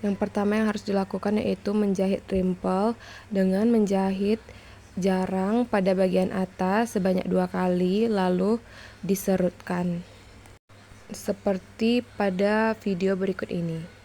Yang pertama yang harus dilakukan yaitu menjahit rimpel dengan menjahit jarang pada bagian atas sebanyak 2 kali, lalu diserutkan. Seperti pada video berikut ini.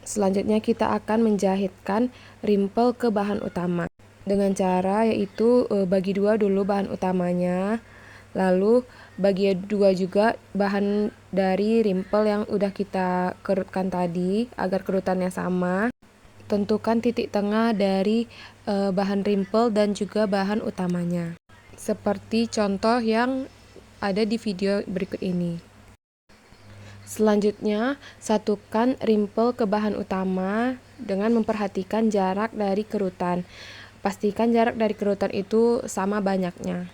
Selanjutnya kita akan menjahitkan rimpel ke bahan utama dengan cara yaitu bagi dua dulu bahan utamanya, lalu bagi dua juga bahan dari rimpel yang udah kita kerutkan tadi agar kerutannya sama. Tentukan titik tengah dari bahan rimpel dan juga bahan utamanya, seperti contoh yang ada di video berikut ini. Selanjutnya, satukan rimpel ke bahan utama dengan memperhatikan jarak dari kerutan. Pastikan jarak dari kerutan itu sama banyaknya.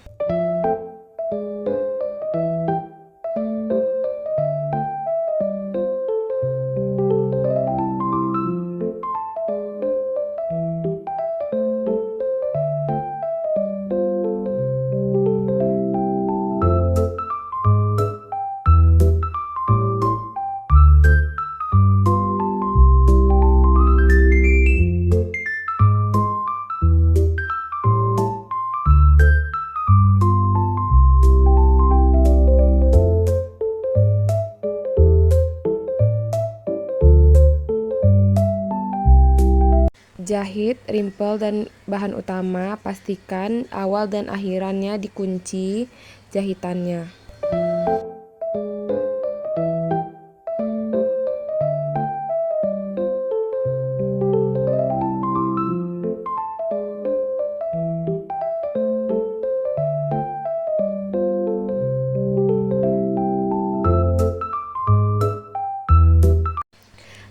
Jahit rimpel dan bahan utama, pastikan awal dan akhirannya dikunci jahitannya.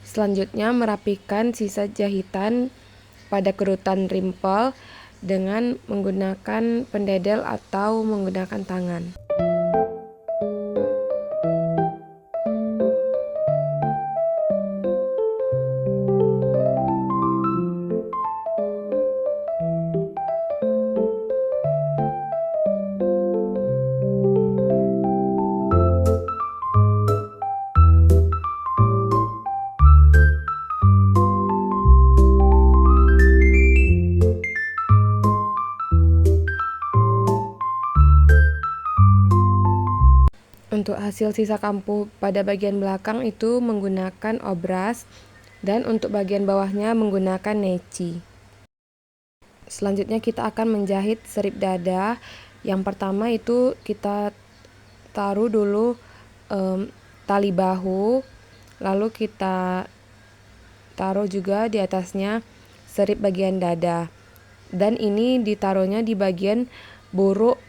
Selanjutnya, merapikan sisa jahitan pada kerutan rimpel dengan menggunakan pendedel atau menggunakan tangan. Untuk hasil sisa kampuh pada bagian belakang itu menggunakan obras, dan untuk bagian bawahnya menggunakan neci. Selanjutnya kita akan menjahit serip dada. Yang pertama itu kita taruh dulu tali bahu, lalu kita taruh juga di atasnya serip bagian dada, dan ini ditaruhnya di bagian buruk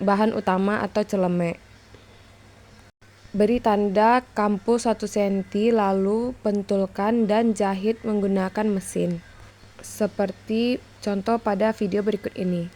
bahan utama atau celemek. Beri tanda kampuh 1 cm, lalu pentulkan dan jahit menggunakan mesin, seperti contoh pada video berikut ini.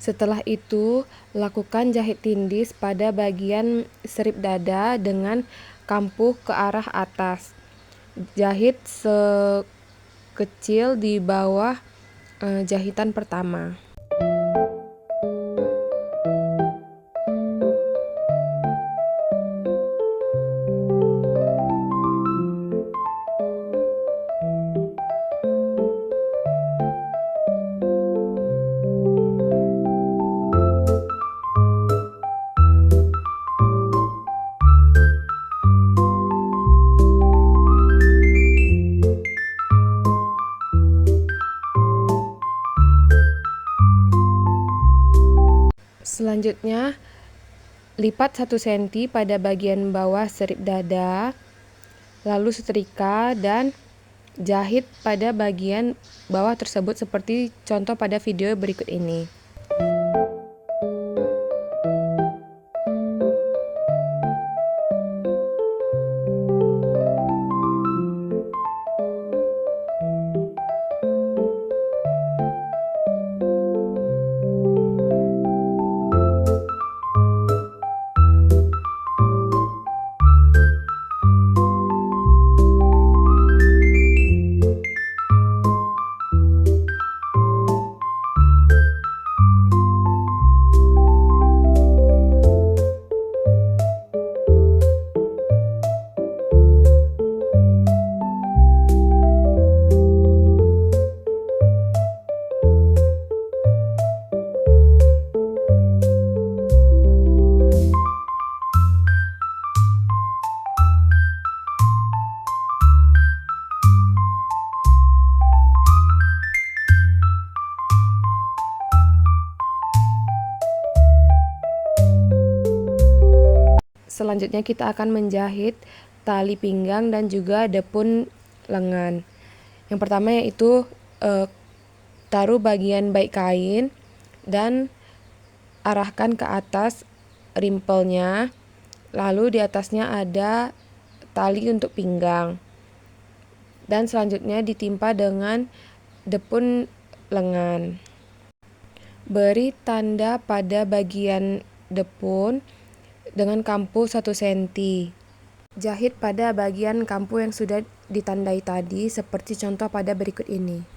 Setelah itu, lakukan jahit tindis pada bagian serip dada dengan kampuh ke arah atas. Jahit sekecil di bawah jahitan pertama. Selanjutnya, lipat 1 cm pada bagian bawah serip dada, lalu setrika dan jahit pada bagian bawah tersebut seperti contoh pada video berikut ini. Selanjutnya kita akan menjahit tali pinggang dan juga depun lengan. Yang pertama yaitu taruh bagian baik kain dan arahkan ke atas rimpelnya, lalu di atasnya ada tali untuk pinggang, dan selanjutnya ditimpa dengan depun lengan. Beri tanda pada bagian depun dengan kampu 1 cm. Jahit pada bagian kampu yang sudah ditandai tadi seperti contoh pada berikut ini.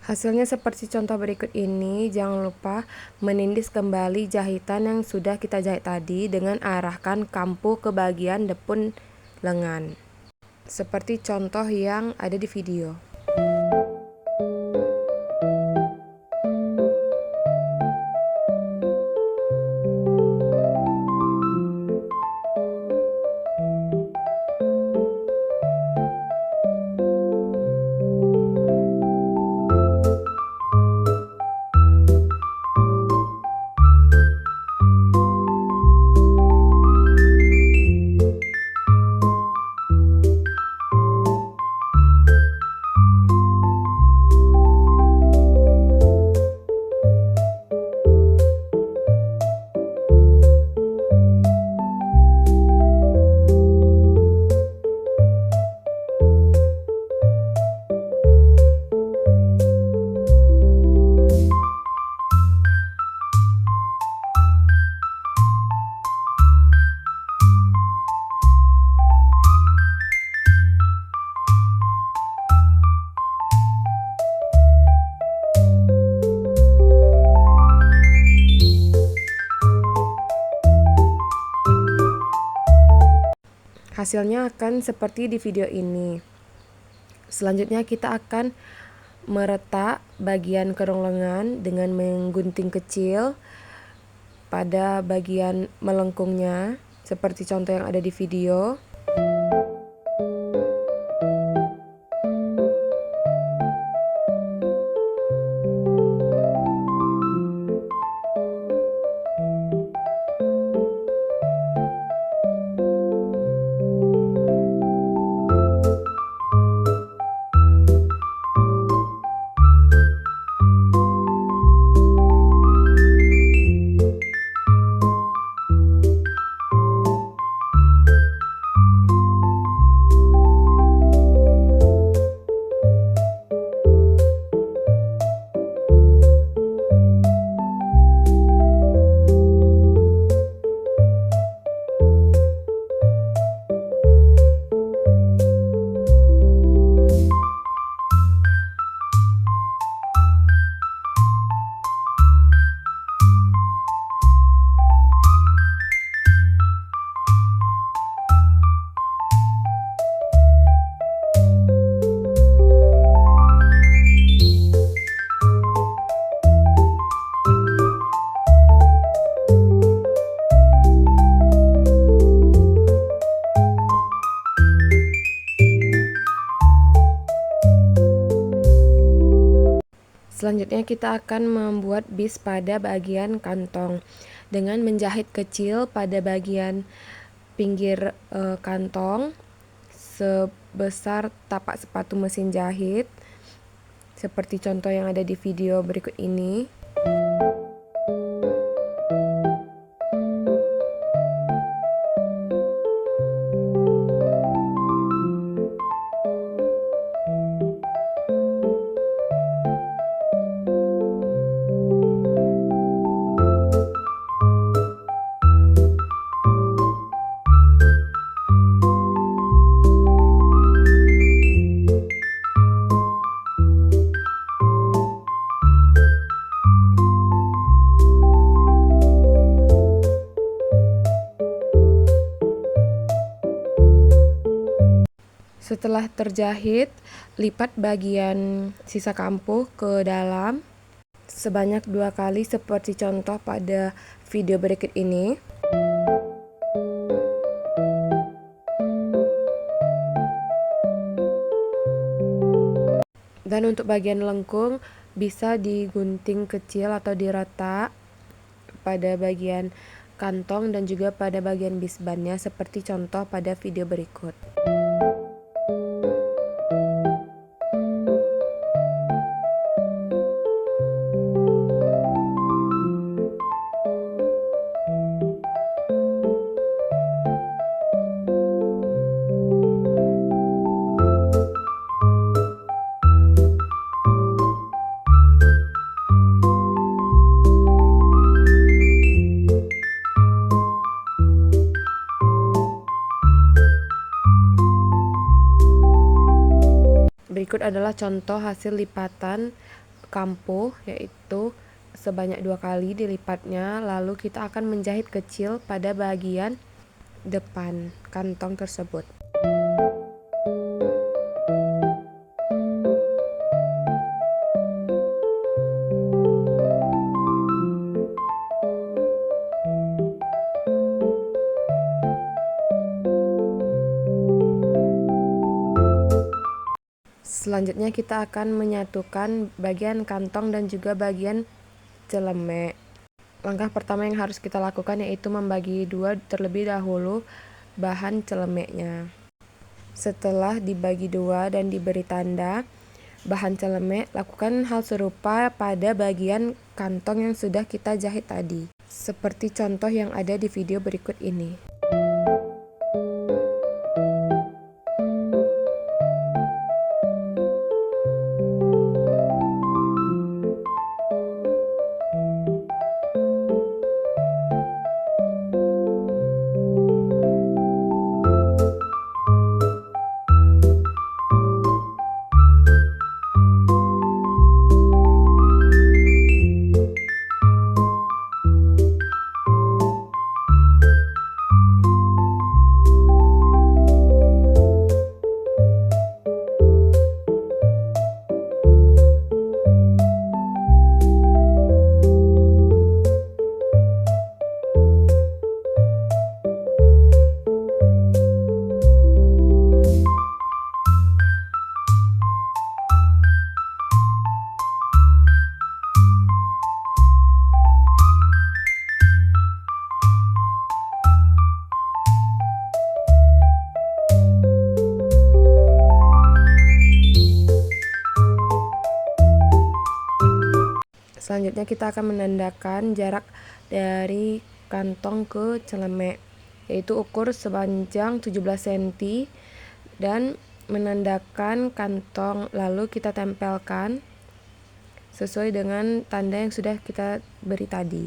Hasilnya seperti contoh berikut ini. Jangan lupa menindis kembali jahitan yang sudah kita jahit tadi dengan arahkan kampu ke bagian depun lengan, seperti contoh yang ada di video. Hasilnya akan seperti di video ini. Selanjutnya kita akan meretak bagian kerong lengan dengan menggunting kecil pada bagian melengkungnya, seperti contoh yang ada di video. Selanjutnya kita akan membuat bis pada bagian kantong dengan menjahit kecil pada bagian pinggir kantong sebesar tapak sepatu mesin jahit, seperti contoh yang ada di video berikut ini. Setelah terjahit, lipat bagian sisa kampuh ke dalam sebanyak 2 kali seperti contoh pada video berikut ini. Dan untuk bagian lengkung bisa digunting kecil atau diretak pada bagian kantong dan juga pada bagian bisbannya seperti contoh pada video berikut. Berikut adalah contoh hasil lipatan kampuh, yaitu sebanyak 2 kali dilipatnya, lalu kita akan menjahit kecil pada bagian depan kantong tersebut. Selanjutnya kita akan menyatukan bagian kantong dan juga bagian celemek. Langkah pertama yang harus kita lakukan yaitu membagi dua terlebih dahulu bahan celemeknya. Setelah dibagi dua dan diberi tanda bahan celemek, lakukan hal serupa pada bagian kantong yang sudah kita jahit tadi, seperti contoh yang ada di video berikut ini. Selanjutnya kita akan menandakan jarak dari kantong ke celemek, yaitu ukur sepanjang 17 cm dan menandakan kantong, lalu kita tempelkan sesuai dengan tanda yang sudah kita beri tadi.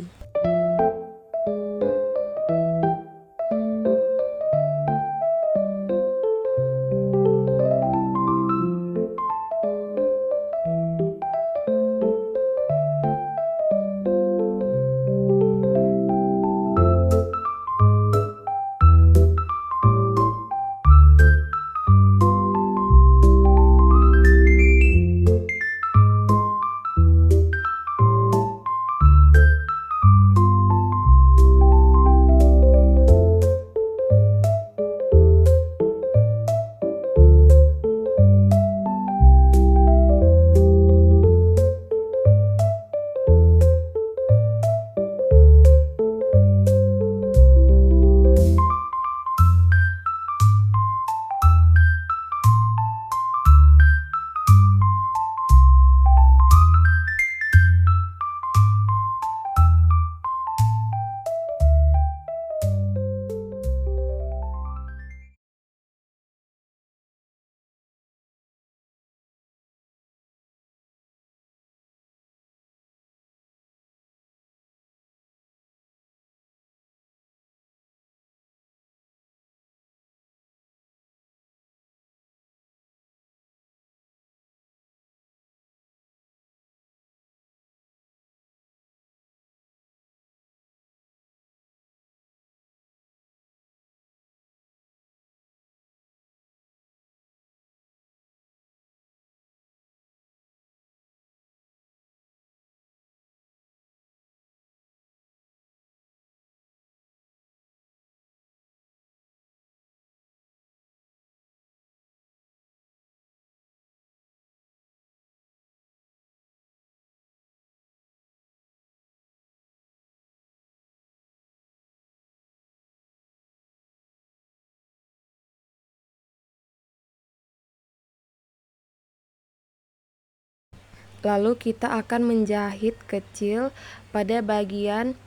Lalu kita akan menjahit kecil pada bagian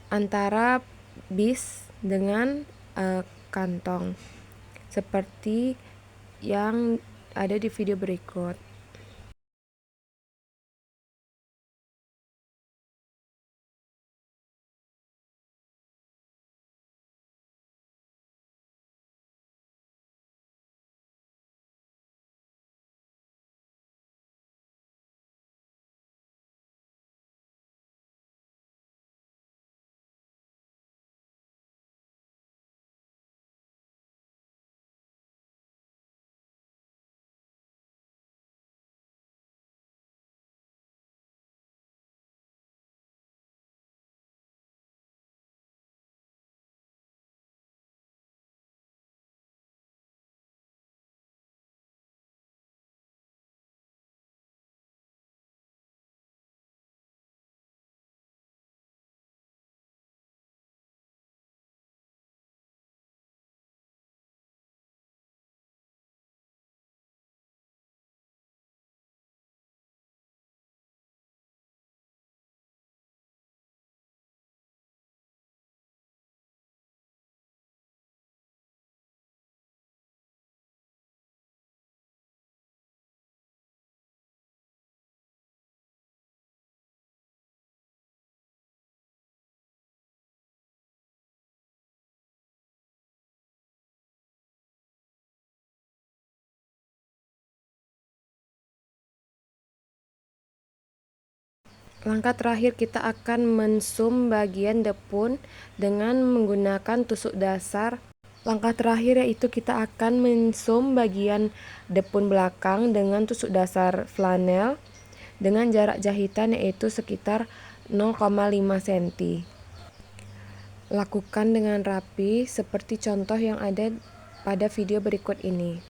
antara bis dengan kantong, seperti yang ada di video berikut. Langkah terakhir kita akan mensum bagian depun dengan menggunakan tusuk dasar. Langkah terakhir yaitu kita akan mensum bagian depun belakang dengan tusuk dasar flanel dengan jarak jahitan yaitu sekitar 0,5 cm. Lakukan dengan rapi seperti contoh yang ada pada video berikut ini.